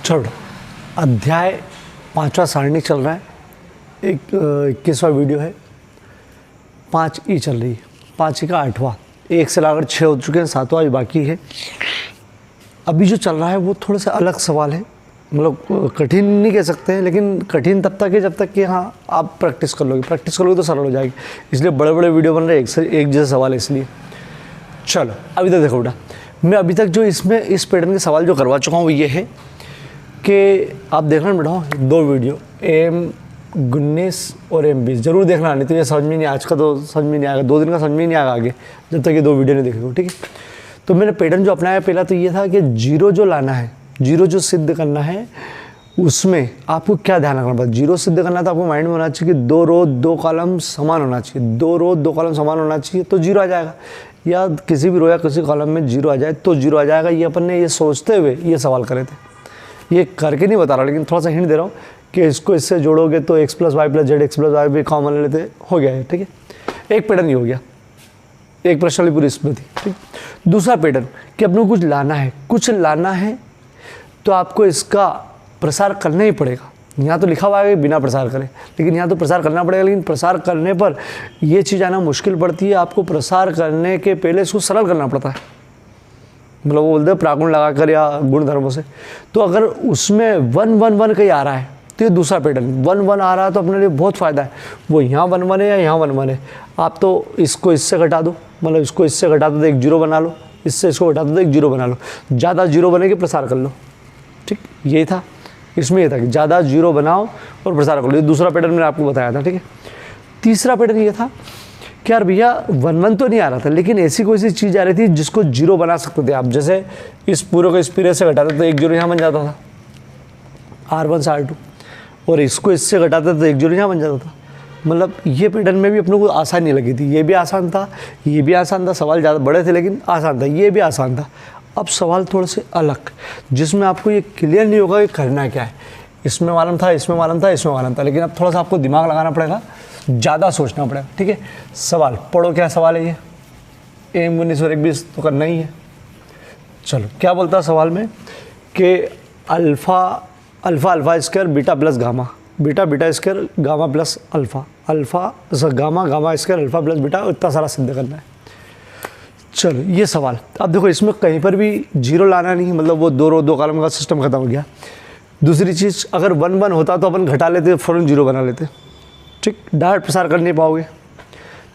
चलो, अध्याय 5वां सारणी चल रहा है, 21वां वीडियो है, 5 चल रही है, 5 का 8वां, 1 से लाकर 6 हो चुके हैं, 7वां भी बाकी है। अभी जो चल रहा है वो थोड़ा सा अलग सवाल है, मतलब कठिन नहीं कह सकते हैं, लेकिन कठिन तब तक है जब तक कि हाँ आप प्रैक्टिस कर लोगे तो सरल हो जाएगी। इसलिए बड़े बड़े वीडियो बन रहे हैं, एक जैसा सवाल है इसलिए। चलो अभी तक देखो बेटा, मैं अभी तक जो इसमें इस पैटर्न के सवाल जो करवा चुका हूँ वो ये है कि आप देखना बेटा 2 वीडियो M19 और M20 जरूर देखना, नहीं तो ये समझ में नहीं, आज का तो समझ में नहीं आएगा, 2 दिन का समझ में नहीं आएगा आगे जब तक ये 2 वीडियो नहीं देखेगा। ठीक है, तो मैंने पैटर्न जो अपनाया पहला तो ये था कि जीरो जो लाना है, जीरो जो सिद्ध करना है, उसमें आपको क्या ध्यान रखना पड़ता है। जीरो सिद्ध करना तो आपको माइंड में होना चाहिए कि 2 रो 2 कॉलम समान होना चाहिए, 2 रो 2 कॉलम समान होना चाहिए तो जीरो आ जाएगा, या किसी भी रो या किसी कॉलम में जीरो आ जाए तो जीरो आ जाएगा। ये अपन ने ये सोचते हुए ये सवाल करे थे, ये करके नहीं बता रहा, लेकिन थोड़ा सा हिंट दे रहा हूँ कि इसको इससे जोड़ोगे तो x + y + z x + y भी कॉमन लेते हो गया है। ठीक है, एक पैटर्न ये हो गया, एक प्रश्न पूरी इसमें थी। ठीक, दूसरा पैटर्न कि अपने को कुछ लाना है तो आपको इसका प्रसार करना ही पड़ेगा। यहाँ तो लिखा हुआ है कि बिना प्रसार करें, लेकिन यहाँ तो प्रसार करना पड़ेगा, लेकिन प्रसार करने पर ये चीज़ आना मुश्किल पड़ती है, आपको प्रसार करने के पहले इसको सरल करना पड़ता है, मतलब वो बोलते हैं प्रागुण लगाकर या गुण धर्मों से। तो अगर उसमें 1 1 1 कहीं आ रहा है तो ये दूसरा पैटर्न 1 1 आ रहा है तो अपने लिए बहुत फ़ायदा है, वो यहाँ 1 1 है या यहाँ 1 1 है, आप तो इसको इससे घटा दो, मतलब इसको इससे घटा दो तो एक जीरो बना लो, इससे इसको घटा दो तो एक जीरो बना लो, ज़्यादा जीरो बने के प्रसार कर लो। ठीक, यही था इसमें, ये था कि ज़्यादा जीरो बनाओ और प्रसार कर लो, ये दूसरा पैटर्न मैंने आपको बताया था। ठीक है, तीसरा पैटर्न ये था कि यार भैया 1 1 तो नहीं आ रहा था, लेकिन ऐसी कोई सी चीज़ आ रही थी जिसको जीरो बना सकते थे आप, जैसे इस पूरे को इस पीरे से घटाते तो एक जीरो यहाँ बन जाता था, R1 से R2, और इसको इससे घटाते तो एक जीरो यहाँ बन जाता था। मतलब ये पैटर्न में भी अपने को आसानी लगी थी, ये भी आसान था, ये भी आसान था, सवाल ज़्यादा बड़े थे लेकिन आसान था, ये भी आसान था। अब सवाल थोड़े से अलग, जिसमें आपको ये क्लियर नहीं होगा कि करना क्या है, इसमें मालूम था, इसमें मालूम था, इसमें मालूम था, लेकिन अब थोड़ा सा आपको दिमाग लगाना पड़ेगा, ज़्यादा सोचना पड़ेगा। ठीक है, सवाल पढ़ो, क्या सवाल है ये, M19 और 21 तो करना ही है। चलो क्या बोलता है सवाल में कि alpha square beta plus gamma, beta square gamma plus alpha gamma square alpha plus beta, इतना सारा सिद्ध करना है। चलो ये सवाल, अब देखो इसमें कहीं पर भी जीरो लाना नहीं, मतलब वो 2 रो 2 कॉलम का सिस्टम खत्म हो गया। दूसरी चीज़, अगर 1 1 होता तो अपन घटा लेते, फ़ौरन जीरो बना लेते। ठीक, डायरेक्ट प्रसार कर नहीं पाओगे।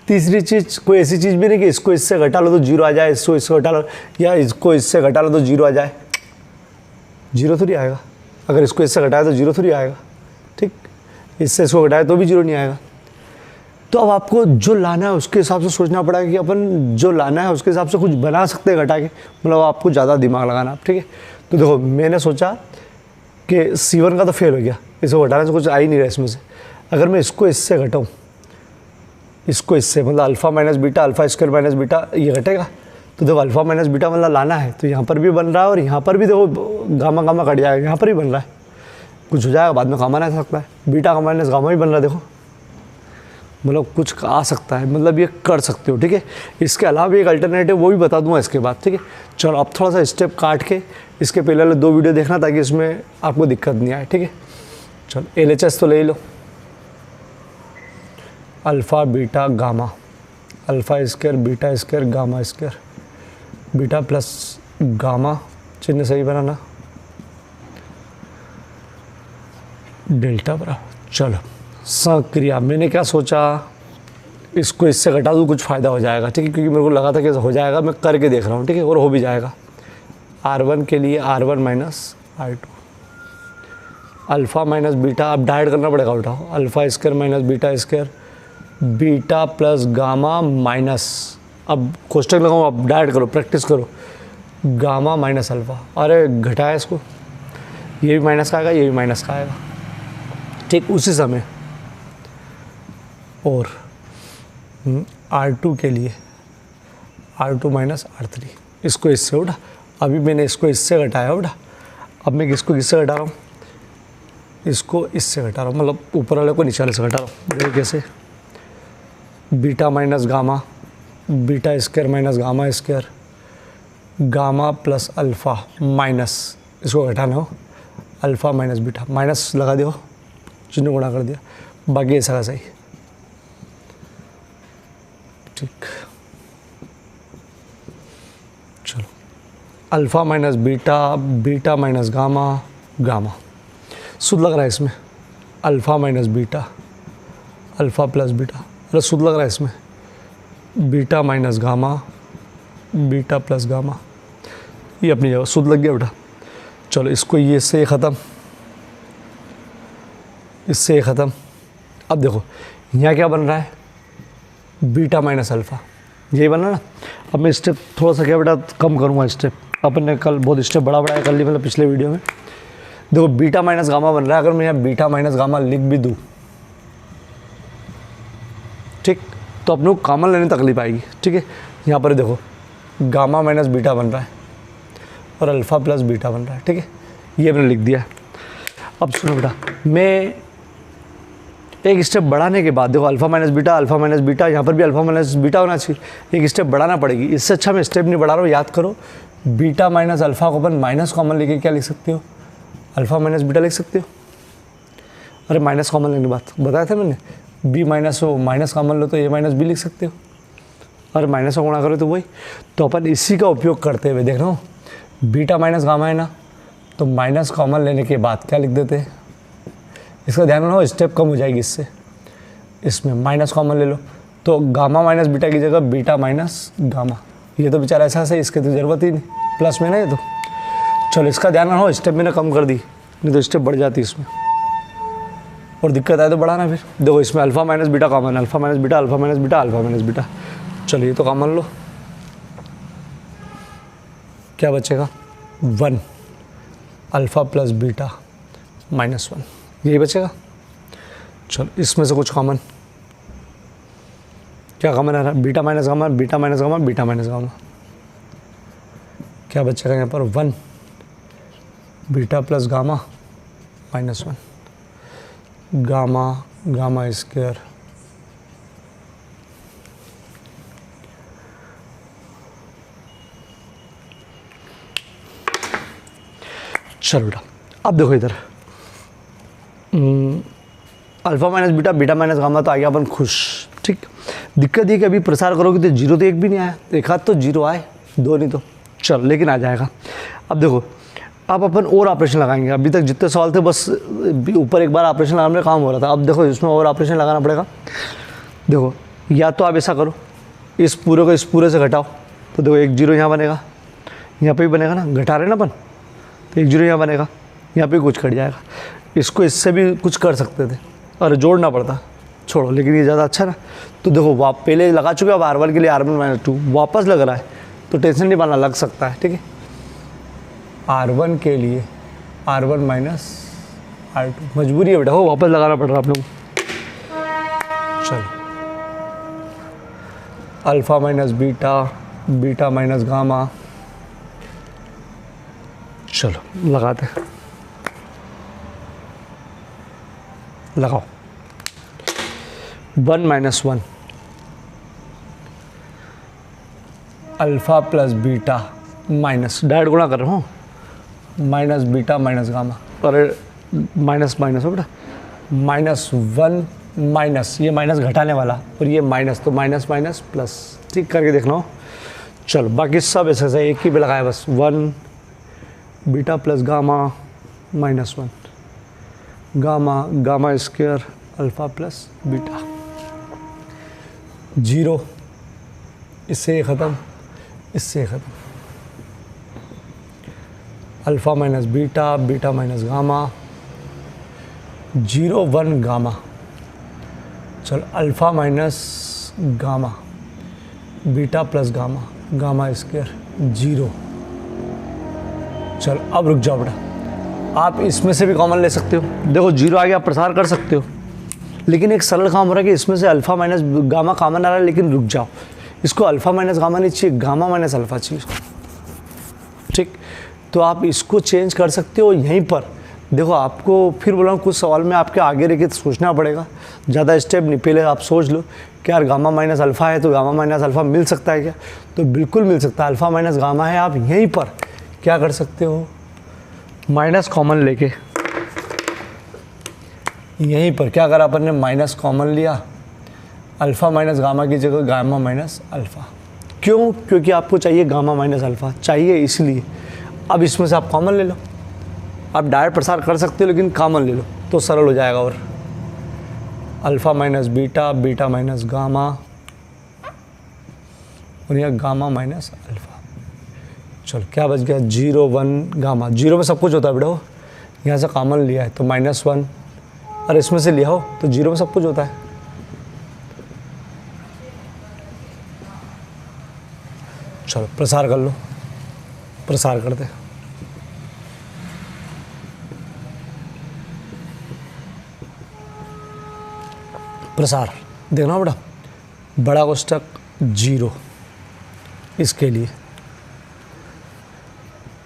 तीसरी चीज़, कोई ऐसी चीज़ भी नहीं कि इसको इससे घटा लो तो जीरो आ जाए, इसको घटा लो या इसको इससे घटा लो तो जीरो आ जाए, जीरो थोड़ी आएगा। अगर इसको इससे घटाए तो जीरो थोड़ी आएगा। ठीक, इससे इसको घटाए तो भी जीरो नहीं आएगा। तो अब आपको जो लाना है उसके हिसाब से सोचना पड़ेगा कि अपन जो लाना है उसके हिसाब से कुछ बना सकते हैं घटा के, मतलब आपको ज़्यादा दिमाग लगाना। ठीक है, तो देखो मैंने सोचा कि C1 का तो फेल हो गया, इसको घटाने से कुछ आ ही नहीं रहा इसमें से। अगर मैं इसको इससे घटाऊँ, इसको इससे, मतलब alpha minus beta, alpha square minus beta, ये घटेगा। तो देखो अल्फ़ा माइनस बीटा मतलब लाना है, तो यहाँ पर भी बन रहा है और यहाँ पर भी देखो गामा कट जाएगा, यहाँ पर भी बन रहा है, कुछ हो जाएगा बाद में गामा नहीं आ सकता है, बीटा का माइनस गामा भी बन रहा है, देखो मतलब कुछ आ सकता है, मतलब ये कर सकते हो। ठीक है, इसके अलावा भी एक अल्टरनेटिव वो भी बता दूंगा इसके बाद। ठीक है, चलो अब थोड़ा सा स्टेप काट के इसके पहले वाले 2 वीडियो देखना ताकि इसमें आपको दिक्कत नहीं आए। ठीक है, चलो LHS तो ले लो, alpha beta gamma, alpha square beta square gamma square, beta plus gamma, चिन्ह सही बनाना, डेल्टा बराबर। चलो सक्रिया, मैंने क्या सोचा, इसको इससे घटा दूँ कुछ फ़ायदा हो जाएगा। ठीक है, क्योंकि मेरे को लगा था कि हो जाएगा, मैं करके देख रहा हूँ। ठीक है, और हो भी जाएगा। R1 के लिए R1 minus R2, alpha minus beta, अब डाइड करना पड़ेगा, उठाओ, alpha square minus beta square, beta plus gamma minus, अब कोष्टक लगाऊँ, अब डाइड करो, प्रैक्टिस करो, गामा माइनस अल्फ़ा, अरे घटाया इसको, ये भी माइनस का आएगा, ये भी माइनस का आएगा। ठीक, उसी समय और R2 के लिए R2 माइनस R3, इसको इससे उठा, अभी मैंने इसको इससे घटाया उठा, अब मैं किसको किससे घटा रहा हूँ, इसको इससे घटा रहा हूँ, मतलब ऊपर वाले को नीचे वाले से घटा रहा हूँ। तरीके से beta minus gamma, beta square minus gamma square, gamma plus alpha minus, इसको घटाना हो, अल्फ़ा माइनस बीटा, माइनस लगा दिया, चिन्ह गुणा कर दिया, बाकी ऐसा का सही। ठीक, चलो alpha minus beta, beta minus gamma, gamma शुद्ध लग रहा है इसमें, alpha minus beta, alpha plus beta, अरे शुद्ध लग रहा है इसमें, beta minus gamma, beta plus gamma, ये अपनी जगह शुद्ध लग गया बेटा। चलो इसको ये इससे ख़त्म, इससे ख़त्म। अब देखो यहाँ क्या बन रहा है, बीटा माइनस अल्फ़ा, यही बना ना। अब मैं स्टेप थोड़ा सा क्या बेटा कम करूँगा स्टेप, अपन ने कल बहुत स्टेप बड़ा बढ़ाया कर ली मतलब पिछले वीडियो में। देखो बीटा माइनस गामा बन रहा है, अगर मैं यहाँ बीटा माइनस गामा लिख भी दूँ, ठीक, तो अपने को कॉमन लेने तकलीफ आएगी। ठीक है, यहाँ पर देखो गामा माइनस बीटा बन रहा है और अल्फ़ा प्लस बीटा बन रहा है। ठीक है, ये मैंने लिख दिया। अब सुनो बेटा, मैं एक स्टेप बढ़ाने के बाद देखो अल्फ़ा माइनस बीटा, यहाँ पर भी अल्फ़ा माइनस बीटा होना चाहिए, एक स्टेप बढ़ाना पड़ेगी। इससे अच्छा मैं स्टेप नहीं बढ़ा रहा हूँ, याद करो बीटा माइनस अल्फ़ा को अपन माइनस कॉमन लेके क्या लिख सकते हो, अल्फ़ा माइनस बीटा लिख सकते हो। अरे माइनस कॉमन लेने की बात बताया था मैंने, बी माइनस हो माइनस कॉमन लो तो ए माइनस बी लिख सकते हो, और माइनस का गुणा करो तो वही। तो अपन इसी का उपयोग करते हुए देख रहा हूँ, बीटा माइनस गामा है ना, तो माइनस कॉमन लेने के बाद क्या लिख देते हैं, इसका ध्यान रखो स्टेप कम हो जाएगी इससे, इसमें माइनस कॉमन ले लो तो गामा माइनस बीटा की जगह बीटा माइनस गामा, ये तो बेचारा ऐसा सही, इसकी तो ज़रूरत ही नहीं, प्लस में ना ये तो। चलो इसका ध्यान रखो, स्टेप मैंने कम कर दी, नहीं तो स्टेप बढ़ जाती इसमें और दिक्कत आए तो बढ़ाना। फिर देखो इसमें alpha minus beta common, alpha minus beta, alpha minus beta, alpha minus beta, चलो ये तो कॉमन लो, क्या बचेगा 1 अल्फ़ा प्लस बीटा माइनस 1, यही बचेगा। चलो इसमें से कुछ कॉमन, क्या कॉमन आ रहा है, beta minus gamma, beta minus gamma, beta minus gamma, क्या बचेगा यहाँ पर 1 beta plus gamma minus 1, gamma gamma square चलो बेटा। अब देखो इधर alpha minus beta, beta minus gamma तो आ गया अपन खुश। ठीक, दिक्कत ये कि अभी प्रसार करोगे तो जीरो तो एक भी नहीं आया, एक हाथ तो जीरो आए, दो नहीं तो चल, लेकिन आ जाएगा। अब देखो अब अपन और ऑपरेशन लगाएंगे, अभी तक जितने सवाल थे बस ऊपर एक बार ऑपरेशन लगाने में काम हो रहा था, अब देखो इसमें और ऑपरेशन लगाना पड़ेगा। देखो या तो आप ऐसा करो, इस पूरे को इस पूरे से घटाओ, तो देखो एक जीरो यहाँ बनेगा, यहाँ पे भी बनेगा ना, घटा रहे ना अपन, तो एक जीरो यहाँ बनेगा, यहाँ पे कुछ कट जाएगा। इसको इससे भी कुछ कर सकते थे और जोड़ना पड़ता, छोड़ो, लेकिन ये ज़्यादा अच्छा ना। तो देखो आप पहले लगा चुके हो, अब R1 के लिए R1-2 वापस लग रहा है तो टेंशन नहीं पाना, लग सकता है। ठीक है, R1 के लिए R1 माइनस R2 मजबूरी है बेटा, हो वापस लगाना पड़ रहा है आप लोग। चलो alpha minus beta, beta minus gamma, चलो लगाते हैं, लगाओ 1 minus 1 alpha plus beta minus, direct गुणा कर रहा हूँ, माइनस बीटा माइनस गामा, और माइनस माइनस हो बेटा, माइनस 1 माइनस, ये माइनस घटाने वाला और ये माइनस, तो माइनस माइनस प्लस, ठीक करके देखना हो। चलो बाकी सब ऐसे ऐसे एक ही पे लगाया बस, 1 beta plus gamma minus 1 gamma gamma square alpha plus beta, 0, इससे ख़त्म, इससे ख़त्म, alpha minus beta, beta minus gamma, 0 1 gamma, चलो alpha minus gamma, beta plus gamma, gamma square 0। चलो अब रुक जाओ बेटा, आप इसमें से भी कॉमन ले सकते हो, देखो 0 आ गया, आप प्रसार कर सकते हो, लेकिन एक सरल काम हो रहा है कि इसमें से अल्फ़ा माइनस गामा कॉमन आ रहा है, लेकिन रुक जाओ, इसको अल्फ़ा माइनस गामा नहीं चाहिए, गामा माइनस अल्फ़ा चाहिए। ठीक, तो आप इसको चेंज कर सकते हो यहीं पर। देखो आपको फिर बोला कुछ सवाल में आपके आगे रह के सोचना पड़ेगा, ज़्यादा स्टेप नहीं, पहले आप सोच लो कि यार गामा माइनस अल्फ़ा है तो गामा माइनस अल्फ़ा मिल सकता है क्या, तो बिल्कुल मिल सकता है, अल्फ़ा माइनस गामा है, आप यहीं पर क्या कर सकते हो, माइनस कॉमन लेके यहीं पर क्या करा अपन ने, माइनस कॉमन लिया, अल्फ़ा माइनस गामा की जगह गामा माइनस अल्फ़ा। क्यों? क्योंकि आपको चाहिए गामा माइनस अल्फ़ा, चाहिए इसलिए। अब इसमें से आप कॉमन ले लो, आप डायरेक्ट प्रसार कर सकते हो लेकिन कॉमन ले लो तो सरल हो जाएगा। और alpha minus beta, beta minus gamma और यहाँ गामा माइनस अल्फ़ा। चलो क्या बच गया, 0 1 गामा। 0 में सब कुछ होता है बेटा, यहाँ से कॉमन लिया है तो -1, और इसमें से लिया हो तो 0 में सब कुछ होता है। चलो प्रसार कर लो, प्रसार करते हैं। प्रसार देखना बेटा, बड़ा कोष्टक 0 इसके लिए,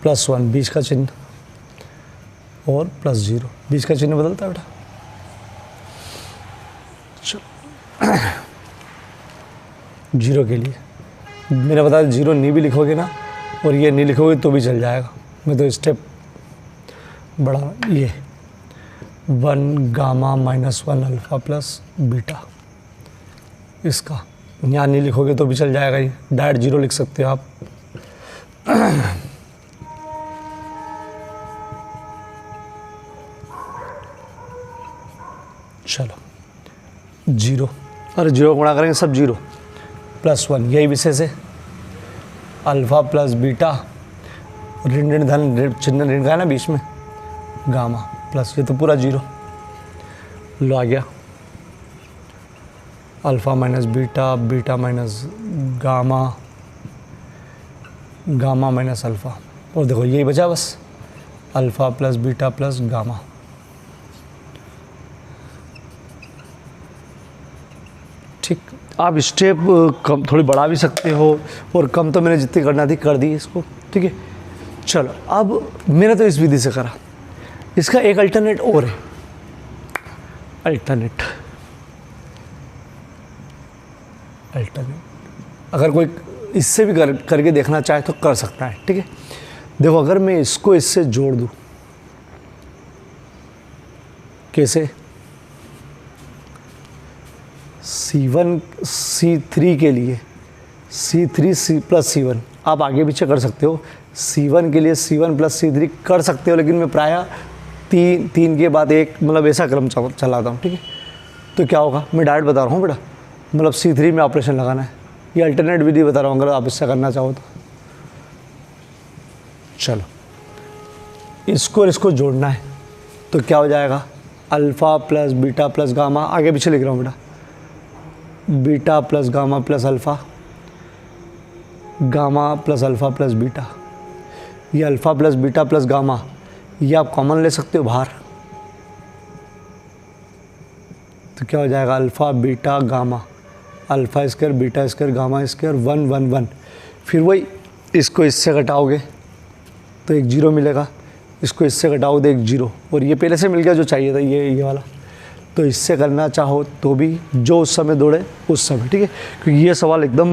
+1 बीच का चिन्ह और +0 बीच का चिन्ह बदलता है बेटा। चलो 0 के लिए मैंने बताया 0 नहीं भी लिखोगे ना और ये नहीं लिखोगे तो भी चल जाएगा। मैं तो स्टेप बड़ा, ये 1 गामा -1 अल्फ़ा प्लस बीटा, इसका यहाँ नहीं लिखोगे तो भी चल जाएगा, ये डायरेक्ट 0 लिख सकते हो आप। चलो 0 और 0 गुणा करेंगे सब 0, +1 यही विशेष है, अल्फ़ा प्लस बीटा, ऋण धन चिन्ह ऋण का है ना बीच में, गामा प्लस ये तो पूरा 0 लो आ गया, alpha minus beta, beta minus gamma, gamma minus alpha, और देखो यही बचा बस, alpha plus beta plus gamma. ठीक, आप स्टेप कम थोड़ी बढ़ा भी सकते हो और कम तो मैंने जितनी करना थी कर दी इसको। ठीक है, चलो अब मैंने तो इस विधि से करा, इसका एक अल्टरनेट और है, अल्टरनेट अगर कोई इससे भी करके देखना चाहे तो कर सकता है। ठीक है, देखो अगर मैं इसको इससे जोड़ दूं, कैसे, C1 C3 के लिए C3 C प्लस C1 आप आगे पीछे कर सकते हो, C1 के लिए C1 प्लस C3 कर सकते हो, लेकिन मैं प्रायः तीन के बाद एक मतलब ऐसा क्रम चलाता हूँ। ठीक है, तो क्या होगा, मैं डायरेक्ट बता रहा हूँ बेटा, मतलब C3 में ऑपरेशन लगाना है, ये अल्टरनेट विधि बता रहा हूँ अगर आप इससे करना चाहो तो। चलो इसको और इसको जोड़ना है तो क्या हो जाएगा, alpha plus beta plus gamma, आगे पीछे लिख रहा हूँ बेटा, beta plus gamma plus alpha, gamma plus alpha plus beta, ये alpha plus beta plus gamma ये आप कॉमन ले सकते हो बाहर, तो क्या हो जाएगा, alpha beta gamma, alpha square beta square gamma square 1 1 1, फिर वही इसको इससे घटाओगे तो एक 0 मिलेगा, इसको इससे घटाओगे तो एक 0, और ये पहले से मिल गया जो चाहिए था ये वाला। तो इससे करना चाहो तो भी जो उस समय दौड़े उस समय। ठीक है, क्योंकि ये सवाल एकदम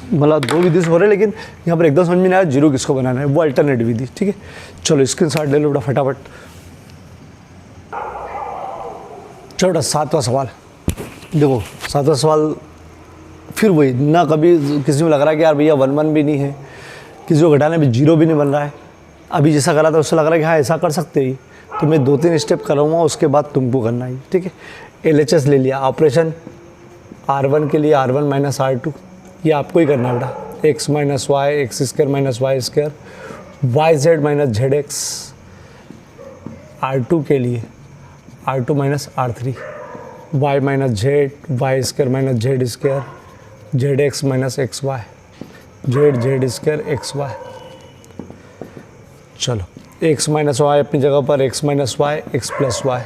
मतलब दो विधि से हो रहे हैं, लेकिन यहाँ पर एकदम समझ में नहीं आया 0 किसको बनाना है, वो अल्टरनेट विधि। ठीक है, चलो स्क्रीनशॉट ले लो बेटा फटाफट। चलो बेटा 7वां सवाल देखो, 7वां सवाल फिर वही ना, कभी किसी में लग रहा है कि यार भैया 1 1 भी नहीं है, किसी को घटाने में 0 भी नहीं बन रहा है, अभी जैसा करा था उससे लग रहा है कि हाँ ऐसा कर सकते ही, तो मैं 2-3 स्टेप कराऊंगा उसके बाद तुमको करना ही। ठीक है, LHS ले लिया, ऑपरेशन R1 के लिए R1 माइनस R2 ये आपको ही करना है बेटा, x minus y, x square minus y square, y z minus z x, R2 के लिए R2 minus R3, y minus z, y square minus z square, z x minus x y, z z square x y. चलो x minus y अपनी जगह पर, x minus y x plus y,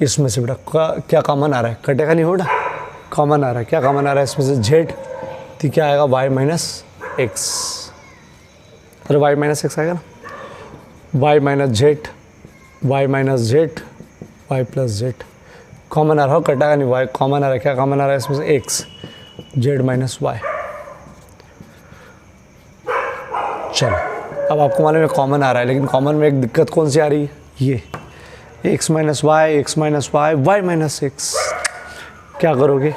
इसमें से बेटा क्या कॉमन आ रहा है, कटेगा नहीं हो बेटा, कॉमन आ रहा है, क्या कॉमन आ रहा है इसमें से z, तो क्या आएगा y माइनस एक्स, अरे y माइनस एक्स आएगा ना, y minus z, y minus z, y plus z, common आ रहा हो, कटेगा नहीं, y कॉमन आ रहा है, क्या कॉमन आ रहा है इसमें से x, जेड माइनस वाई। चलो अब आपको मालूम है कॉमन आ रहा है, लेकिन कॉमन में एक दिक्कत कौन सी आ रही है, x minus y, y minus x. क्या करोगे?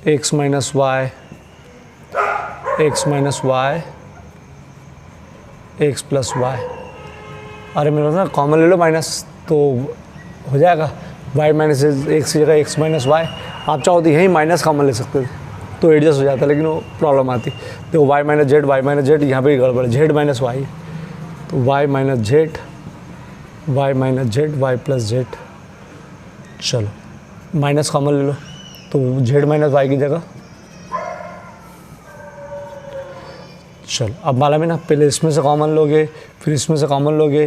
X minus y, x plus y. अरे मेरे ना कॉमन ले लो माइनस, तो हो जाएगा वाई माइनस एक्स की जगह एक्स माइनस वाई। आप चाहो तो यहीं माइनस कॉमन ले सकते थे तो एडजस्ट हो जाता, लेकिन वो प्रॉब्लम आती। तो वाई माइनस जेड, यहाँ पे गड़बड़, जेड माइनस वाई, तो y minus z, y plus z. चलो माइनस कॉमन ले लो, तो जेड माइनस वाई की जगह। चलो अब मालूम है ना, पहले इसमें से कॉमन लोगे, फिर इसमें से कॉमन लोगे,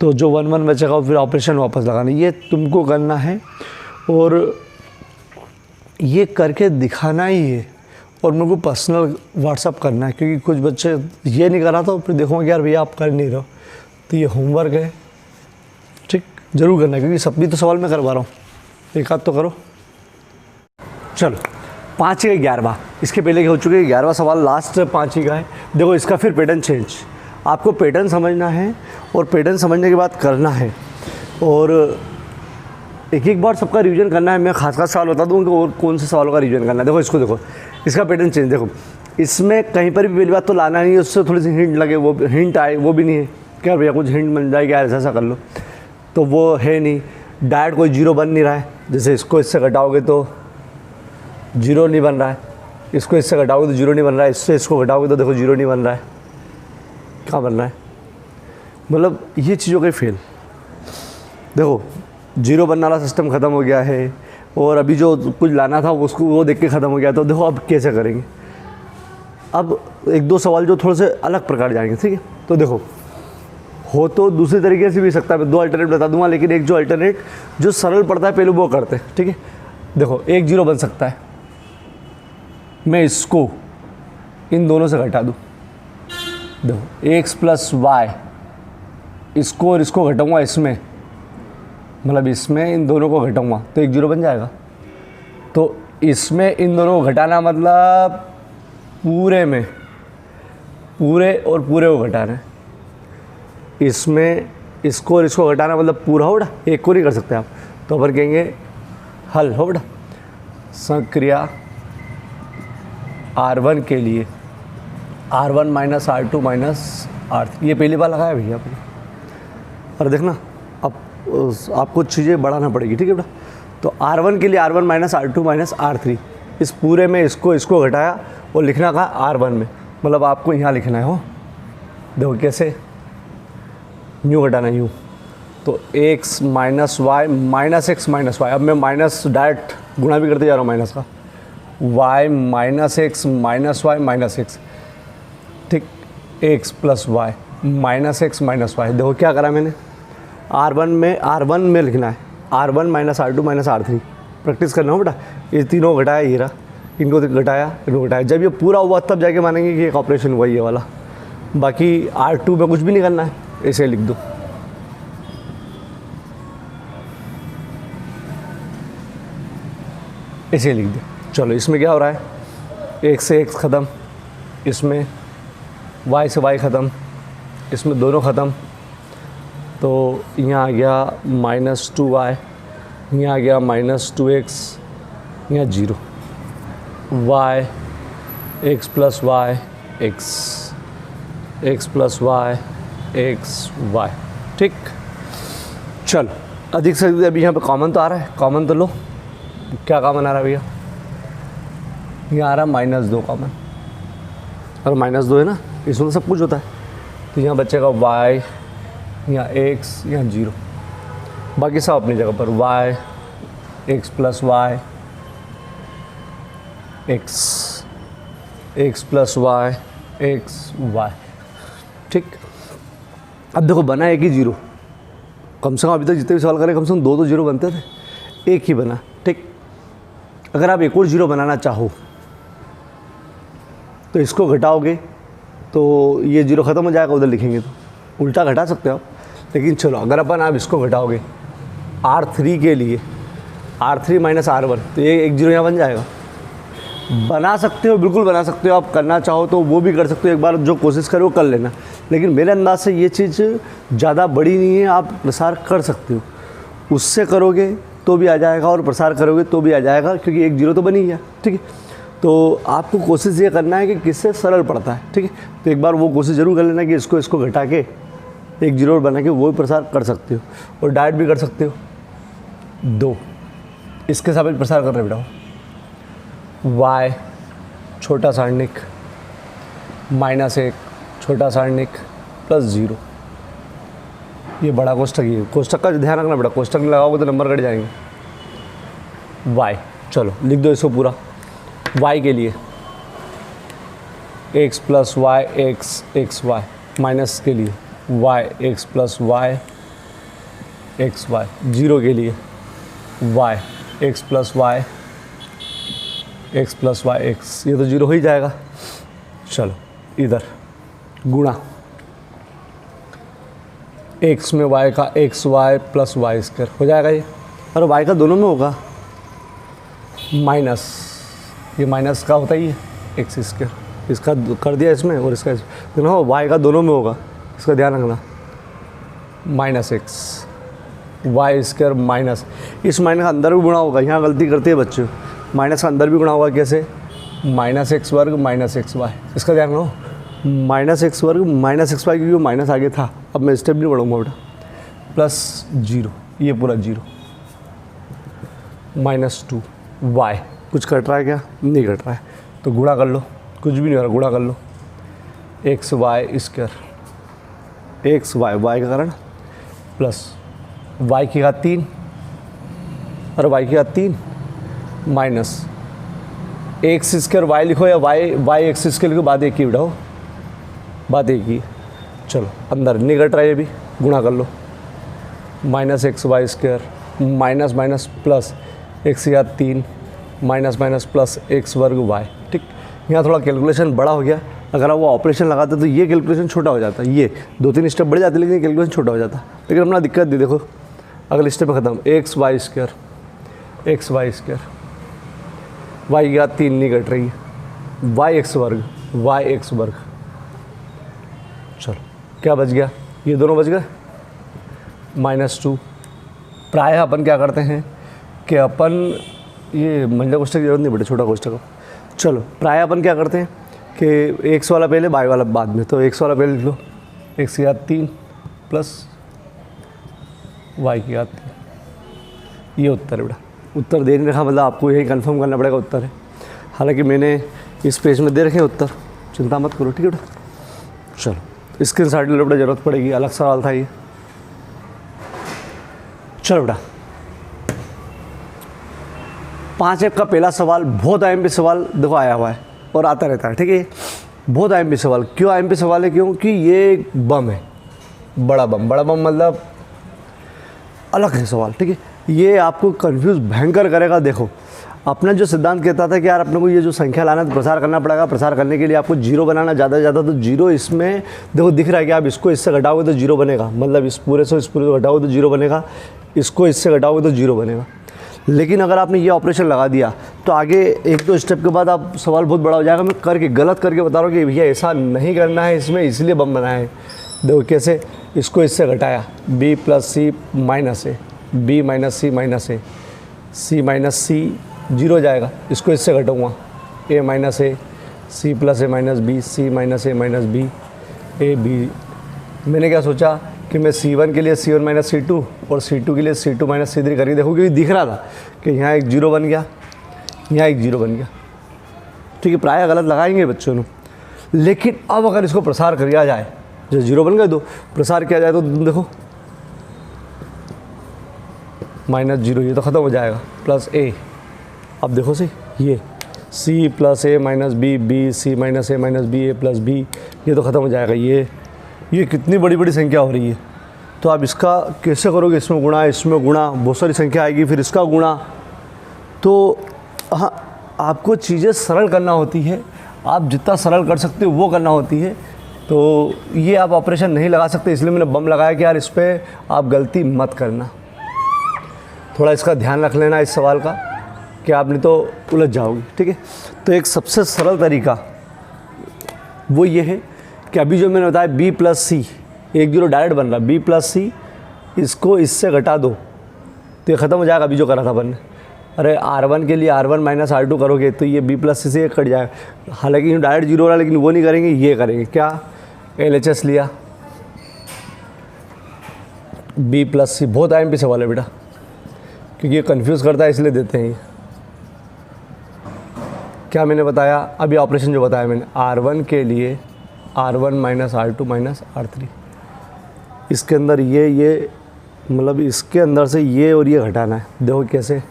तो जो 1 1 बचेगा फिर ऑपरेशन वापस लगाना। ये तुमको करना है और ये करके दिखाना ही है, और मेरे को पर्सनल व्हाट्सअप करना है, क्योंकि कुछ बच्चे ये नहीं करा तो फिर देखोगे यार भैया आप कर नहीं रहे हो। तो ये होमवर्क है, ठीक, ज़रूर करना है, क्योंकि सब भी तो सवाल मैं करवा रहा हूँ, एक आध तो करो। चलो 5 का 11वां, इसके पहले क्या हो चुके हैं, 11वां सवाल लास्ट 5 का है। देखो इसका फिर पैटर्न चेंज, आपको पैटर्न समझना है और पैटर्न समझने के बाद करना है, और एक एक बार सबका रिवीजन करना है। मैं खास सवाल बता दूँ कि और कौन से सवालों का रिवीजन करना है। देखो इसको, देखो इसका पैटर्न चेंज, देखो इसमें कहीं पर भी पहली बात तो लाना नहीं है, उससे थोड़ी सी हिंट लगे, वो हिंट आए वो भी नहीं है। क्या भैया कुछ हिंट मिल जाएगी यार, ऐसा कर लो, तो वो है नहीं। डायरेक्ट कोई जीरो बन नहीं रहा है, जैसे इसको इससे घटाओगे तो जीरो नहीं बन रहा है, इसको इससे घटाओगे तो जीरो नहीं बन रहा है, इससे इसको घटाओगे तो देखो जीरो नहीं बन रहा है। क्या बन रहा है? मतलब ये चीज़ों के फेल। देखो जीरो बनने वाला सिस्टम ख़त्म हो गया है, और अभी जो कुछ लाना था उसको वो देख के ख़त्म हो गया। तो देखो अब कैसे करेंगे। अब एक दो सवाल जो थोड़े से अलग प्रकार जाएंगे, ठीक है। तो देखो हो तो दूसरे तरीके से भी सकता है, 2 अल्टरनेट बता दूंगा, लेकिन एक जो अल्टरनेट जो सरल पड़ता है पहले वो करते हैं, ठीक है। देखो एक जीरो बन सकता है, मैं इसको इन दोनों से घटा दूँ। देखो एक्स प्लस वाई, इसको और इसको घटाऊँगा इसमें, मतलब इसमें इन दोनों को घटाऊँगा तो एक जीरो बन जाएगा। तो इसमें इन दोनों को घटाना मतलब पूरे में पूरे और पूरे को घटाना है। इसमें इसको और इसको घटाना मतलब पूरा हो बेटा, एक को नहीं कर सकते आप। तो अपन कहेंगे हल हो बेटा। संक्रिया R1 के लिए R1 minus R2 minus R3, ये पहली बार लगाया भैया आपने। और देखना अब आपको चीज़ें बढ़ाना पड़ेगी, ठीक है बेटा। तो R1 के लिए R1 minus R2 minus R3, इस पूरे में इसको घटाया और लिखना कहा R1 में, मतलब आपको यहाँ लिखना है। हो देखो कैसे, यूँ घटाना यूँ, तो x minus y minus x minus y. अब मैं माइनस डायरेक्ट गुणा भी करते जा रहा हूँ माइनस का, y minus x minus y minus x, ठीक, x plus y minus x minus y. देखो क्या करा मैंने, R1 में लिखना है R1 minus R2 minus R3, practice करना हो बेटा। ये तीनों घटाया, ये रहा, इनको घटाया। जब ये पूरा हुआ तब जाके मानेंगे कि एक ऑपरेशन हुआ ये वाला। बाकी R2 में कुछ भी नहीं करना है, ऐसे लिख दो। ऐसे लिख दो। चलो इसमें क्या हो रहा है, x से x ख़त्म, इसमें y से y ख़त्म, इसमें दोनों ख़त्म। तो यहाँ आ गया -2y, यहाँ आ गया -2x, यहाँ 0, y x plus y x plus y x y, ठीक। चल अधिक से अधिक अभी यहाँ पे कॉमन तो आ रहा है, कॉमन तो लो। क्या कॉमन आ रहा है भैया, यहाँ आ रहा -2 कॉमन, और -2 है ना, इसमें सब कुछ होता है। तो यहाँ बचेगा y, यहाँ x, यहाँ 0, बाकी सब अपनी जगह पर। y x plus y x plus y y, ठीक। अब देखो बना एक ही जीरो, कम से कम अभी तक जितने भी सवाल करें कम से कम 2 जीरो बनते थे, एक ही बना, ठीक। अगर आप एक और जीरो बनाना चाहो तो इसको घटाओगे तो ये जीरो ख़त्म हो जाएगा, उधर लिखेंगे तो उल्टा घटा सकते हो आप। लेकिन चलो अगर अपन आप इसको घटाओगे R3 के लिए, R3 माइनस R1, तो ये एक जीरो यहाँ बन जाएगा। बना सकते हो, बिल्कुल बना सकते हो, आप करना चाहो तो वो भी कर सकते हो। एक बार जो कोशिश करो वो कर लेना, लेकिन मेरे अंदाज से ये चीज़ ज़्यादा बड़ी नहीं है, आप प्रसार कर सकते हो। उससे करोगे तो भी आ जाएगा और प्रसार करोगे तो भी आ जाएगा, क्योंकि एक जीरो तो बनी गया। ठीक है, तो आपको कोशिश ये करना है कि किससे सरल पड़ता है। ठीक है, तो एक बार वो कोशिश ज़रूर कर लेना कि इसको घटा के एक जीरो बना के वो प्रसार कर सकते हो, और डायरेक्ट भी कर सकते हो। 2 इसके सापेक्ष प्रसार कर रहे बेटा, y छोटा सारणिक -1 छोटा सारणिक +0, ये बड़ा कोष्ठक, ये कोष्ठक का ध्यान रखना बेटा, कोष्ठक में लगाओगे तो नंबर कट जाएंगे। y, चलो लिख दो इसको पूरा। y के लिए x + y x y, minus के लिए y x + y x y, 0 के लिए y x + y x, ये तो 0 हो ही जाएगा। चलो इधर गुणा x में y का xy + y² हो जाएगा ये, और y का दोनों में होगा माइनस, ये माइनस का होता ही है x², इसका कर दिया इसमें और इसका दोनों, y का दोनों में होगा, इसका ध्यान रखना। -x y² माइनस, इस माइनस का अंदर भी गुणा होगा, यहाँ गलती करते हैं बच्चे, माइनस का अंदर भी गुणा होगा। कैसे? -x² -xy, इसका ध्यान रखो। -x² -xy, क्योंकि माइनस आगे था, अब मैं स्टेप नहीं बढ़ूँगा बेटा। +0, ये पूरा 0, -2 y, कुछ कट रहा है क्या? नहीं कट रहा है, तो गुणा कर लो, कुछ भी नहीं हो रहा, गुणा कर लो। xy², y का कारण प्लस y की घात 3 और y की घात 3 माइनस x² y लिखो या y x² लिखो, बात एक ही बिठाओ, बात एक ही। चलो अंदर नहीं कट रहा है, ये भी गुणा कर लो। -xy² minus minus plus x की घात 3 minus minus plus x² y। ठीक, यहाँ थोड़ा कैलकुलेशन बड़ा हो गया, अगर आप वो ऑपरेशन लगाते तो ये कैलकुलेशन छोटा हो जाता, ये 2-3 स्टेप बढ़ जाते, लेकिन कैलकुलेशन छोटा हो जाता। लेकिन अपना दिक्कत दी, देखो अगले स्टेप में ख़त्म। xy² y की घात 3 नहीं कट रही है, y² चलो क्या बच गया? ये दोनों बच गए, -2। प्रायः अपन क्या करते हैं कि अपन ये मंडला कोष्ठक की जरूरत नहीं बेटे, छोटा कोष्ठक। चलो प्रायः अपन क्या करते हैं कि x वाला पहले y वाला बाद में, तो x वाला पहले लिख लो, x की घात 3 प्लस y की घात 3, ये उत्तर है बेटा। उत्तर दे नहीं रखा मतलब आपको यही कंफर्म करना पड़ेगा उत्तर है, हालांकि मैंने इस पेज में दे रखे उत्तर, चिंता मत करो। ठीक है बेटा, चलो स्क्रीनशॉट ले लो बेटा, जरूरत पड़ेगी, अलग सवाल था ये। चलो बेटा 5 का पहला सवाल बहुत IMP सवाल देखो आया हुआ है और आता रहता है। ठीक है, बहुत IMP सवाल। क्यों IMP सवाल है? क्योंकि ये एक बम है, बड़ा बम मतलब अलग है सवाल। ठीक है, ये आपको कंफ्यूज भयंकर करेगा। देखो अपना जो सिद्धांत कहता था कि यार अपने को ये जो संख्या लाना तो प्रसार करना पड़ेगा, प्रसार करने के लिए आपको 0 बनाना ज़्यादा से ज़्यादा, तो 0 इसमें देखो दिख रहा है कि आप इसको इससे घटाओगे तो 0 बनेगा, मतलब इस पूरे से घटाओगे तो 0 बनेगा, इसको इससे घटाओगे तो 0 बनेगा। लेकिन अगर आपने ये ऑपरेशन लगा दिया तो आगे 1-2 स्टेप के बाद आप सवाल बहुत बड़ा हो जाएगा। मैं गलत करके बता रहा हूँ कि भैया ऐसा नहीं करना है, इसमें इसलिए बम बनाया है। देखो कैसे, इसको इससे घटाया, b + c - a, b - c - a, c - c 0 हो जाएगा, इसको इससे घटाऊँगा, a - a, c + a - b, c - a - b, a b। मैंने क्या सोचा कि मैं C1 के लिए C1 - C2 और C2 के लिए C2 - C3 करके देखो, क्योंकि दिख रहा था कि यहाँ एक 0 बन गया, यहाँ एक 0 बन गया। ठीक है, प्रायः गलत लगाएंगे बच्चों ने, लेकिन अब अगर इसको प्रसार किया जाए, जो 0 बन गए तो प्रसार किया जाए तो देखो -0, ये तो ख़त्म हो जाएगा, प्लस a। अब देखो सही, ये c + a - b, b c - a - b, a + b, ये तो ख़त्म हो जाएगा। ये कितनी बड़ी संख्या हो रही है, तो आप इसका कैसे करोगे? इसमें गुणा, बहुत सारी संख्या आएगी, फिर इसका गुणा। तो हाँ, आपको चीज़ें सरल करना होती है, आप जितना सरल कर सकते हो वो करना होती है। तो ये आप ऑपरेशन नहीं लगा सकते, इसलिए मैंने बम लगाया कि यार इस पर आप गलती मत करना, थोड़ा इसका ध्यान रख लेना इस सवाल का, कि आप नहीं तो उलझ जाओगे। ठीक है, तो एक सबसे सरल तरीका वो ये है कि अभी जो मैंने बताया बी प्लस सी, एक जीरो डायरेक्ट बन रहा, बी प्लस सी, इसको इससे घटा दो तो ये ख़त्म हो जाएगा अभी जो करा था अपन ने। अरे R1 के लिए R1 माइनस R2 करोगे तो ये बी प्लस सी से कट जाएगा। हालांकि डायरेक्ट जीरो हो रहा है, लेकिन वो नहीं करेंगे, ये करेंगे क्या, LHS लिया, बी प्लस सी। बहुत IMP सवाल है बेटा, क्योंकि ये कन्फ्यूज़ करता है इसलिए देते हैं ये। क्या मैंने बताया अभी, ऑपरेशन जो बताया मैंने, R1 के लिए R1 minus R2 minus R3, इसके अंदर ये मतलब इसके अंदर से ये और ये घटाना है। देखो कैसे,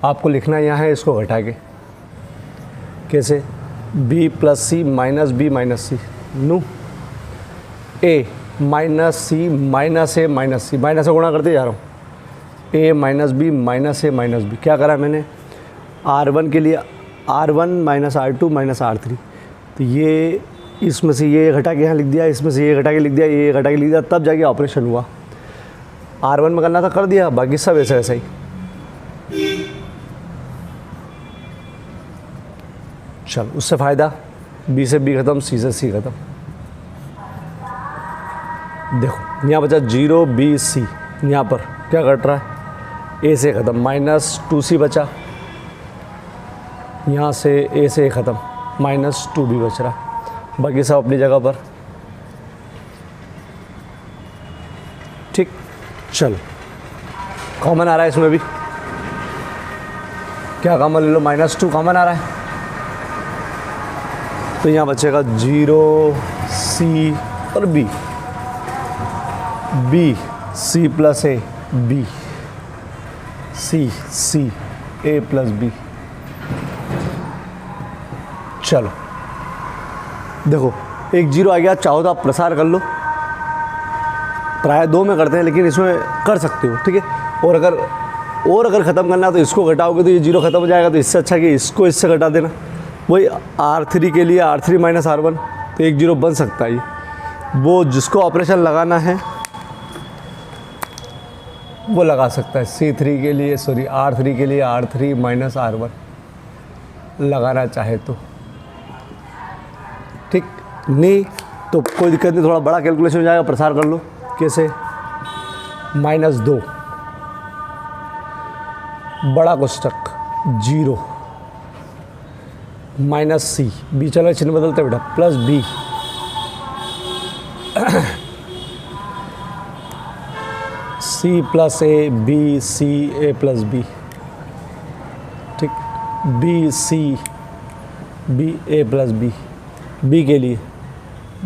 आपको लिखना यहाँ है इसको घटा के, कैसे, बी प्लस सी माइनस बी माइनस सी, नू ए माइनस सी माइनस ए माइनस सी, माइनस से गुणा करते जा रहा हूँ, ए माइनस बी माइनस ए माइनस बी। क्या करा मैंने, R1 के लिए R1 minus R2 minus R3, तो ये इसमें से ये घटा के यहाँ लिख दिया, इसमें से ये घटा के लिख दिया, ये घटा के लिख दिया, तब जाके ऑपरेशन हुआ। R1 में करना था कर दिया, बाकी सब ऐसा ऐसा ही। चल, उससे फ़ायदा, बी से बी ख़त्म, सी से सी ख़त्म। देखो यहाँ बचा 0 B C, यहाँ पर क्या घट रहा है, ए से ख़त्म, माइनस 2C बचा, यहाँ से ए से ख़त्म, माइनस 2B बच रहा, बाकी सब अपनी जगह पर। ठीक, चल, कॉमन आ रहा है इसमें भी, क्या कॉमन ले लो, -2 कॉमन आ रहा है, तो यहाँ बचेगा 0 C और B, B C plus A, B C A plus B। चलो देखो, एक जीरो आ गया, चाहो तो आप प्रसार कर लो, प्राय 2 में करते हैं, लेकिन इसमें कर सकते हो, ठीक है। और अगर ख़त्म करना है तो इसको घटाओगे तो ये जीरो ख़त्म हो जाएगा, तो इससे अच्छा कि इसको इससे घटा देना। वही R3 के लिए R3 माइनस R1, तो एक जीरो बन सकता है ये, वो जिसको ऑपरेशन लगाना है वो लगा सकता है। R3 के लिए R3 माइनस R1 लगाना चाहे तो, ठीक, नहीं तो कोई दिक्कत नहीं, थोड़ा बड़ा कैलकुलेशन हो जाएगा, प्रसार कर लो। कैसे, -2 बड़ा कोष्टक 0 माइनस सी, बी चलो चिन्ह बदलते बेटा, प्लस बी सी प्लस ए, बी सी ए प्लस बी, ठीक, बी सी बी ए प्लस बी, बी के लिए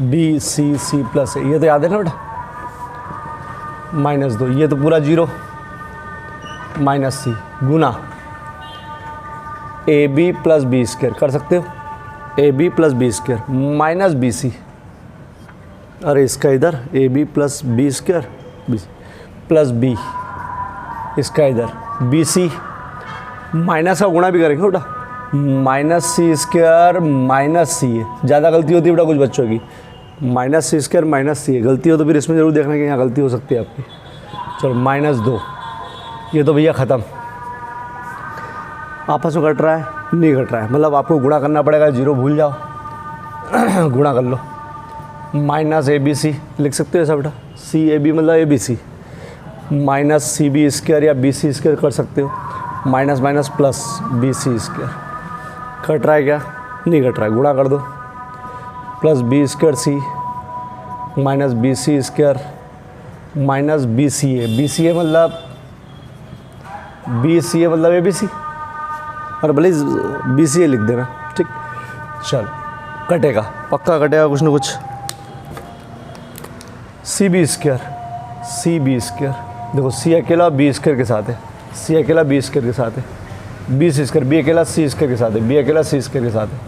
बी सी सी प्लस ए, ये तो याद है ना बेटा, -2, ये तो पूरा 0 माइनस सी गुना a b plus b square, कर सकते हो, a b plus b square minus b c, अरे इसका इधर a b plus b square plus b, इसका इधर बी सी, माइनस का गुणा भी करेंगे बेटा, माइनस सी स्क्वायर माइनस सी है, ज़्यादा गलती होती है बेटा कुछ बच्चों की, माइनस सी स्क्वायर माइनस सी है, गलती हो तो फिर इसमें ज़रूर देखना कि यहाँ गलती हो सकती है आपकी। चलो -2, ये तो भैया ख़त्म, आपस में घट रहा है, नहीं घट रहा है, मतलब आपको गुणा करना पड़ेगा, जीरो भूल जाओ गुणा कर लो, माइनस ABC लिख सकते हो ऐसा बेटा, CAB मतलब ABC, माइनस CB स्क्वायर या BC स्क्वायर कर सकते हो, minus minus plus BC square, घट रहा है क्या, नहीं घट रहा है, गुणा कर दो, plus B square C minus BC square minus BCA मतलब ABC, और भले BCA लिख देना, ठीक, चल कटेगा, पक्का कटेगा कुछ ना कुछ, CB स्क्वायर, देखो C अकेला B स्क्वायर के साथ है, C अकेला B स्क्वायर के साथ है, BC स्क्वायर, B अकेला C स्क्वायर के साथ है, B अकेला C स्क्वायर के साथ है,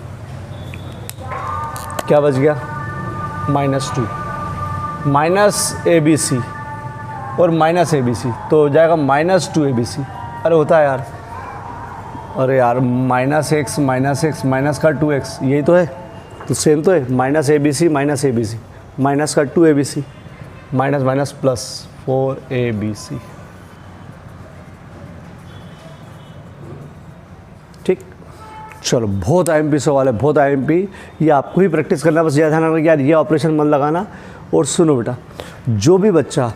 क्या बच गया, -2 माइनस ABC और माइनस ABC, तो हो जाएगा -2 ABC, अरे होता है यार, अरे यार -x माइनस का 2x, यही तो है, तो सेम तो है, -ABC माइनस का 2ABC minus minus plus 4ABC, ठीक, चलो, बहुत IMP सवाल है, बहुत IMP। ये आपको ही प्रैक्टिस करना, बस ध्यान रखना कि यार ये ऑपरेशन मत लगाना। और सुनो बेटा, जो भी बच्चा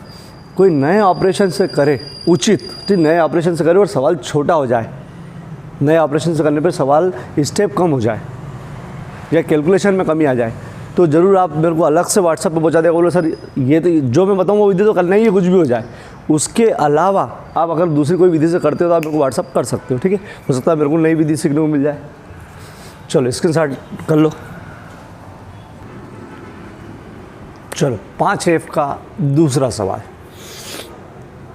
कोई नए ऑपरेशन से करे, उचित ठीक नए ऑपरेशन से करे और सवाल छोटा हो जाए, नए ऑपरेशन से करने पर सवाल स्टेप कम हो जाए या कैलकुलेशन में कमी आ जाए, तो ज़रूर आप मेरे को अलग से व्हाट्सएप पे पहुँचा देगा, बोलो सर ये तो जो मैं बताऊँगा वो विधि तो करना ही है, कुछ भी हो जाए। उसके अलावा आप अगर दूसरी कोई विधि से करते हो तो आप मेरे को व्हाट्सएप कर सकते हो, ठीक है। हो सकता है मेरे को नई विधि सीखने को मिल जाए। चलो स्क्रीनशॉट कर लो। चलो 5F का दूसरा सवाल।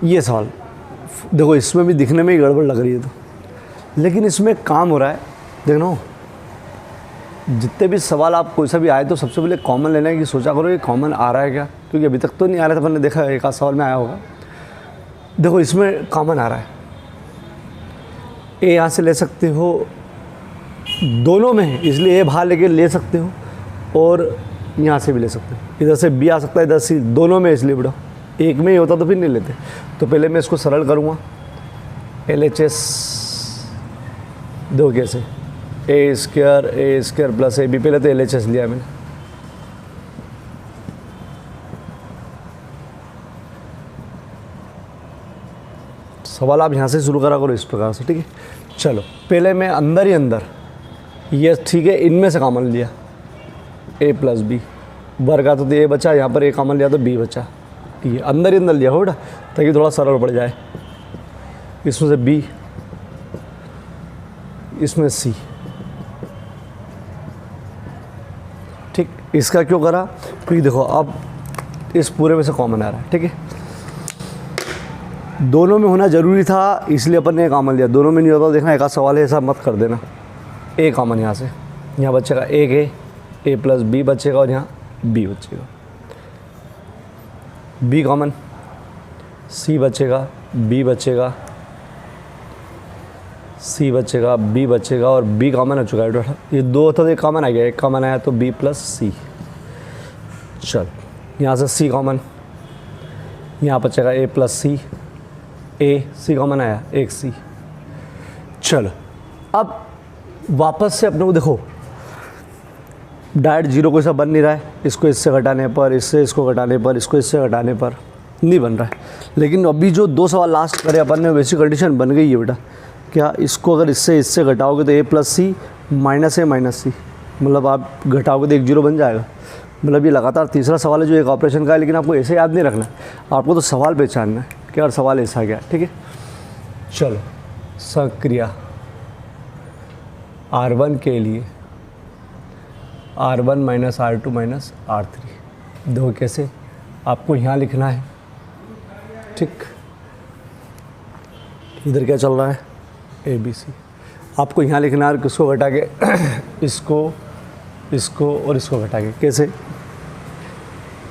ये सवाल देखो, इसमें भी दिखने में ही गड़बड़ लग रही है तो, लेकिन इसमें काम हो रहा है। देखो जितने भी सवाल आप कोई सा भी आए तो सबसे पहले कॉमन लेना है कि सोचा करो ये कॉमन आ रहा है क्या, क्योंकि अभी तक तो नहीं आ रहा था, मैंने देखा एक आध सवाल में आया होगा। देखो इसमें कॉमन आ रहा है, ए यहाँ से ले सकते हो, दोनों में है इसलिए ए बाहर लेके ले सकते हो, और यहाँ से भी ले सकते हो, इधर से बी आ सकता है, इधर से, दोनों में इसलिए बेटा, एक में ही होता तो फिर नहीं लेते। तो पहले मैं इसको सरल करूँगा, LHS दो कैसे, ए स्क्वायर प्लस AB, पहले तो LHS लिया मैंने, सवाल आप यहाँ से शुरू करा करो इस प्रकार से, ठीक है। चलो पहले मैं अंदर ही अंदर, ये ठीक है, इनमें से कॉमन लिया A प्लस बी, वर्ग का तो A बचा, यहाँ पर A कॉमन लिया तो B बचा, ये अंदर ही अंदर लिया हो बेटा ताकि थोड़ा सरल पड़ जाए। इसमें से B, इसमें C, ठीक। इसका क्यों करा, क्योंकि देखो अब इस पूरे में से कॉमन आ रहा है, ठीक है। दोनों में होना जरूरी था इसलिए अपन ने कॉमन लिया, दोनों में नहीं होता देखना, एक आध सवाल है ऐसा मत कर देना। A कॉमन यहाँ से, यहाँ बचेगा एक A प्लस B बचेगा और यहाँ B बचेगा, B कॉमन, C बचेगा, B बचेगा, C बचेगा, B बचेगा और B कॉमन हो चुका है बेटा। ये दो था तो एक कॉमन आ गया, एक कॉमन आया तो B प्लस C। चल यहाँ से C कॉमन, यहाँ बचेगा A प्लस C, C कॉमन आया, एक C। चलो अब वापस से अपने को देखो, डायरेक्ट जीरो कोई सा बन नहीं रहा है, इसको इससे घटाने पर, इससे इसको घटाने पर, इसको इससे घटाने पर नहीं बन रहा है। लेकिन अभी जो दो सवाल लास्ट करे अपन ने, वैसी कंडीशन बन गई है बेटा, क्या इसको अगर इससे इससे घटाओगे तो A प्लस C minus A minus C, मतलब आप घटाओगे तो एक जीरो बन जाएगा। मतलब ये लगातार तीसरा सवाल है जो एक ऑपरेशन का है, लेकिन आपको ऐसे याद नहीं रखना है, आपको तो सवाल पहचानना है कि यार सवाल ऐसा गया, ठीक है। चलो सक्रिया R1 के लिए R1 minus R2 minus R3, दो कैसे आपको यहाँ लिखना है, ठीक। इधर क्या चल रहा है, ABC, आपको यहाँ लिखना है, किसको घटा के इसको, इसको और इसको घटा के, कैसे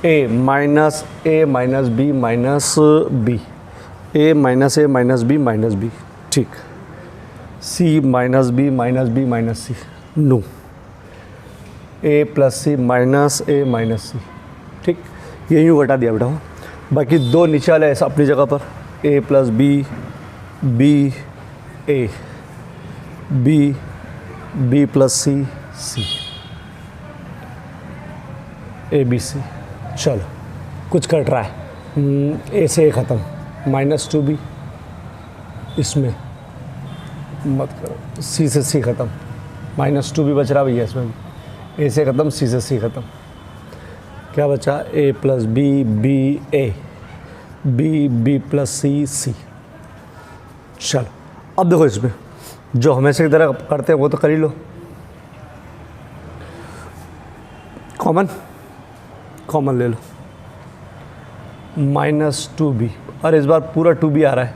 A minus B minus B, A minus B minus B, ठीक। C minus B minus C, no, A प्लस C minus A minus C, ठीक। ये यूँ घटा दिया बेटा। बाकी दो नीचे वाले ऐसा अपनी जगह पर, A plus B, B A, B plus C, C, ABC। चलो कुछ कट रहा है, A से A ख़त्म, माइनस 2B, इसमें मत करो, C से C ख़त्म, माइनस 2B बच रहा भैया इसमें, A से ख़त्म, C से C ख़त्म, क्या बचा, A plus B, B A, B plus C, C। चलो अब देखो इसमें जो हमेशा की तरह करते हैं वो तो कर ही लो, कॉमन ले लो, माइनस 2B, और इस बार पूरा 2B आ रहा है,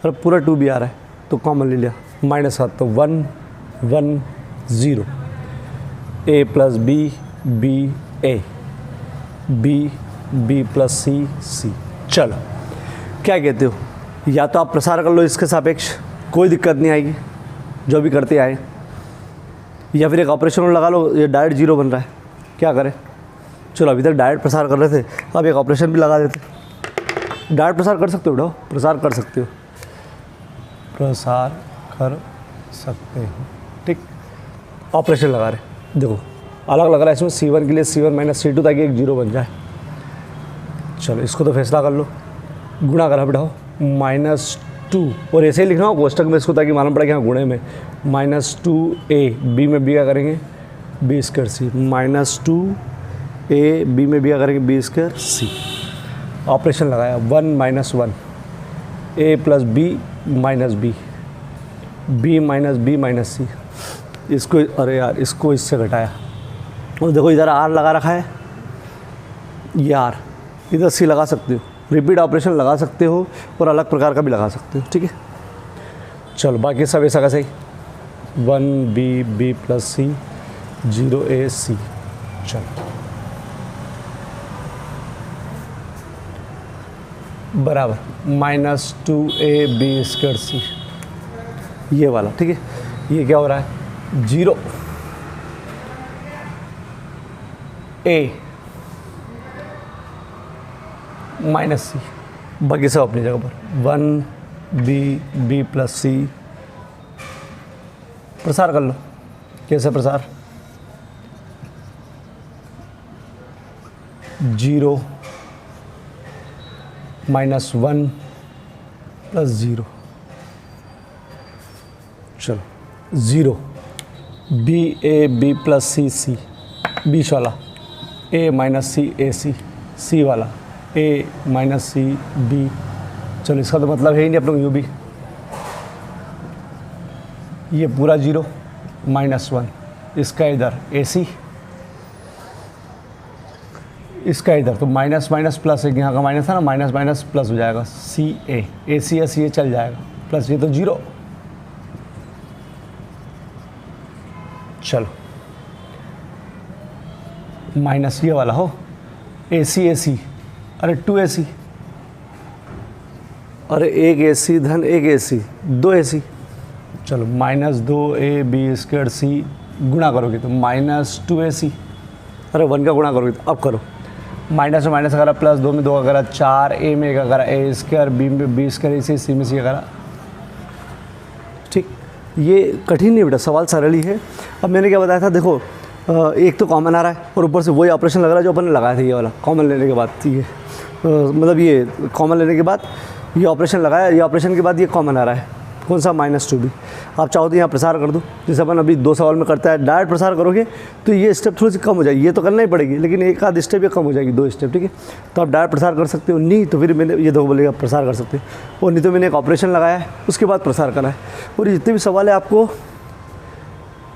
और पूरा 2B आ रहा है तो कॉमन ले लिया, माइनस हाथ तो 1 1 0, A plus B, B A, B plus C, C। चलो क्या कहते हो, या तो आप प्रसार कर लो इसके सापेक्ष, कोई दिक्कत नहीं आएगी जो भी करते आए, या फिर एक ऑपरेशन लगा लो, ये डायरेक्ट जीरो बन रहा है, क्या करें। चलो अभी तक डायरेक्ट प्रसार कर रहे थे, अब एक ऑपरेशन भी लगा देते। डायरेक्ट प्रसार कर सकते हो बेटा, प्रसार कर सकते हो, प्रसार कर सकते हो। ठीक, ऑपरेशन लगा रहे, देखो अलग लग रहा है इसमें C1 के लिए C1 माइनस C2 ताकि एक जीरो बन जाए। चलो इसको तो फैसला कर लो, गुणा करा बिठाओ -2, और ऐसे ही लिखना हो कोष्टक में इसको ताकि मालूम पड़े कि हाँ गुणे में -2a, b में b क्या करेंगे b² c, -2a, b में b क्या करेंगे b² c। ऑपरेशन लगाया 1 - 1, a + b - b, b - b - c। इसको अरे यार इसको इससे घटाया और देखो इधर r लगा रखा है, ये r, इधर c लगा सकते हो, रिपीट ऑपरेशन लगा सकते हो और अलग प्रकार का भी लगा सकते हो। ठीक है, चलो बाकी सब ऐसा का सही 1b b + c 0a c। चलो बराबर -2a b² c, ये वाला। ठीक है, ये क्या हो रहा है 0 a -c, बाकी सब अपनी जगह पर 1b b + c। प्रसार कर लो, कैसे प्रसार 0 - 1 + 0। चलो 0 b a b + c c, बीच वाला a - c a c, c वाला a - c b। चलो इसका तो मतलब है ही नहीं अपने को u b, ये पूरा 0 -1, इसका इधर a c, इसका इधर तो माइनस माइनस प्लस, एक यहाँ का माइनस था ना, माइनस माइनस प्लस हो जाएगा a c या c a चल जाएगा, प्लस ये तो 0। चलो माइनस ये वाला हो a c, अरे 2ac, अरे एक ac धन एक ac, 2ac। चलो -2ab² c गुणा करोगे तो -2ac, अरे 1 का गुणा करोगे तो अब करो, माइनस में माइनस करा, प्लस 2 में 2 का करा, 4 a में का करा, a², b में b² c में c का करा। ठीक, ये कठिन नहीं बेटा, सवाल सरल ही है। अब मैंने क्या बताया था, देखो एक तो कॉमन आ रहा है और ऊपर से वही ऑपरेशन लग रहा है जो अपन ने लगाया था, ये वाला कॉमन लेने के बाद, ये मतलब ये कॉमन लेने के बाद ये ऑपरेशन लगाया, ये ऑपरेशन के बाद ये कॉमन आ रहा है, कौन सा -2b। आप चाहो तो यहाँ प्रसार कर दो, जैसे अपन अभी 2 सवाल में करता है, डायरेक्ट प्रसार करोगे तो ये स्टेप थोड़ी सी कम हो जाएगी, ये तो करना ही पड़ेगी लेकिन एक आध स्टेप ये कम हो जाएगी, 2 स्टेप। ठीक है, तो आप डायरेक्ट प्रसार कर सकते हो, नहीं तो फिर मैंने ये दो बोलेगा प्रसार कर सकते हो, और नहीं तो मैंने एक ऑपरेशन लगाया है उसके बाद प्रसार करा है। और जितने भी सवाल है आपको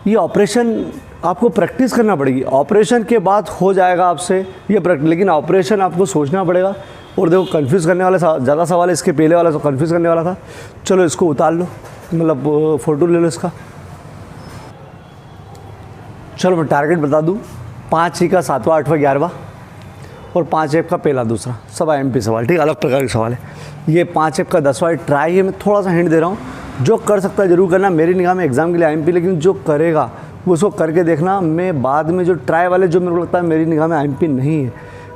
ये ऑपरेशन आपको प्रैक्टिस करना पड़ेगी, ऑपरेशन के बाद हो जाएगा आपसे ये प्रैक्टिस, लेकिन ऑपरेशन आपको सोचना पड़ेगा। और देखो कंफ्यूज करने वाले ज़्यादा सवाल है, इसके पहले वाला तो कंफ्यूज करने वाला था। चलो इसको उतार लो, मतलब फ़ोटो ले लो इसका। चलो मैं टारगेट बता दूँ, 5 का 7वां 8वां 11वां और 5 एफ का पहला दूसरा, सब IMP सवाल। ठीक, अलग प्रकार के सवाल है। ये 5 एफ का 10वां ट्राई है, मैं थोड़ा सा हिंट दे रहा हूँ, जो कर सकता है जरूर करना। मेरी निगाह में एग्जाम के लिए IMP, लेकिन जो करेगा वो उसको करके देखना। मैं बाद में जो ट्राई वाले जो मेरे को लगता है मेरी निगाह में IMP नहीं है,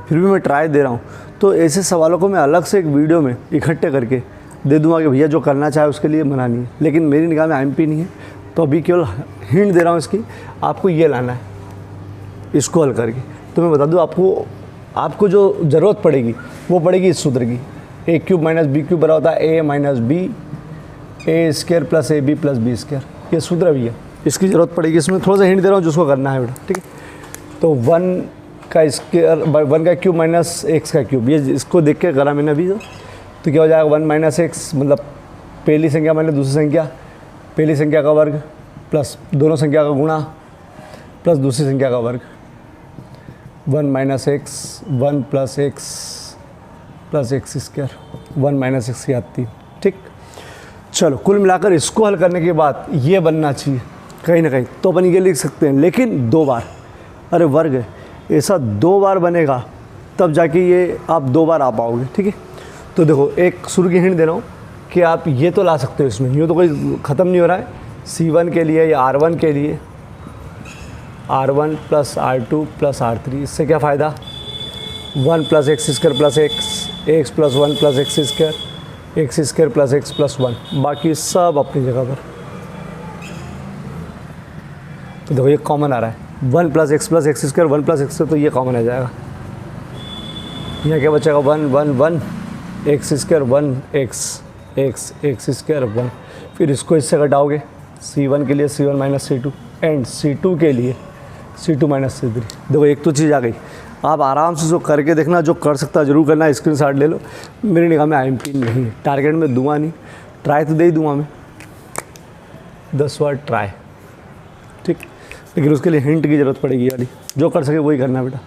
फिर भी मैं ट्राई दे रहा हूँ, तो ऐसे सवालों को मैं अलग से एक वीडियो में इकट्ठे करके दे दूंगा कि भैया जो करना चाहे उसके लिए मना नहीं है, लेकिन मेरी निगाह में IMP नहीं है, तो अभी केवल हिंट दे रहा हूँ इसकी। आपको ये लाना है, इसको हल करके। तो मैं बता दूँ आपको जो ज़रूरत पड़ेगी वो पड़ेगी इस सूत्र की, a³ - b³ बराबर होता है a - b a² + ab + b²। ये सूत्र भी है, इसकी ज़रूरत पड़ेगी। इसमें थोड़ा सा हिंट दे रहा हूँ जिसको करना है बेटा। ठीक है, तो 1 का स्क्वायर 1 का क्यूब माइनस x का क्यूब, ये इसको देख के करा मैंने अभी। तो क्या हो जाएगा 1 - x, मतलब पहली संख्या माइनस दूसरी संख्या, पहली संख्या का वर्ग प्लस दोनों संख्या का गुणा प्लस दूसरी संख्या का वर्ग, 1 - x 1 + x + x², 1 - x की घात 3। ठीक, चलो कुल मिलाकर इसको हल करने के बाद ये बनना चाहिए कहीं ना कहीं, तो अपन ये लिख सकते हैं, लेकिन 2 बार, अरे वर्ग है, ऐसा 2 बार बनेगा तब जाके ये आप 2 बार आ पाओगे। ठीक है, तो देखो एक शुरू की हिंट दे रहा हूँ कि आप ये तो ला सकते हो इसमें, यूँ तो कोई ख़त्म नहीं हो रहा है। C1 के लिए या R1 के लिए R1 + R2 + R3, इससे क्या फ़ायदा, 1 + x² + x + 1 + x² x² + x + 1, बाकी सब अपनी जगह पर। तो देखो ये कॉमन आ रहा है, 1 + x स्क्वायर 1 + x, तो ये कॉमन आ जाएगा। यहाँ क्या बचेगा 1 1 1 x स्क्वायर 1 x स्क्वायर 1, फिर इसको इससे घटाओगे, c1 के लिए c1 - c2 एंड c2 के लिए c2 - c3। देखो एक तो चीज़ आ गई। आप आराम से इसको करके देखना, जो कर सकता है जरूर करना, स्क्रीनशॉट ले लो। मेरी निगाह में IMP नहीं है, टारगेट में दूंगा नहीं, ट्राई तो दे ही दूंगा मैं 10 बार ट्राई, ठीक। लेकिन उसके लिए हिंट की ज़रूरत पड़ेगी वाली, जो कर सके वही करना बेटा।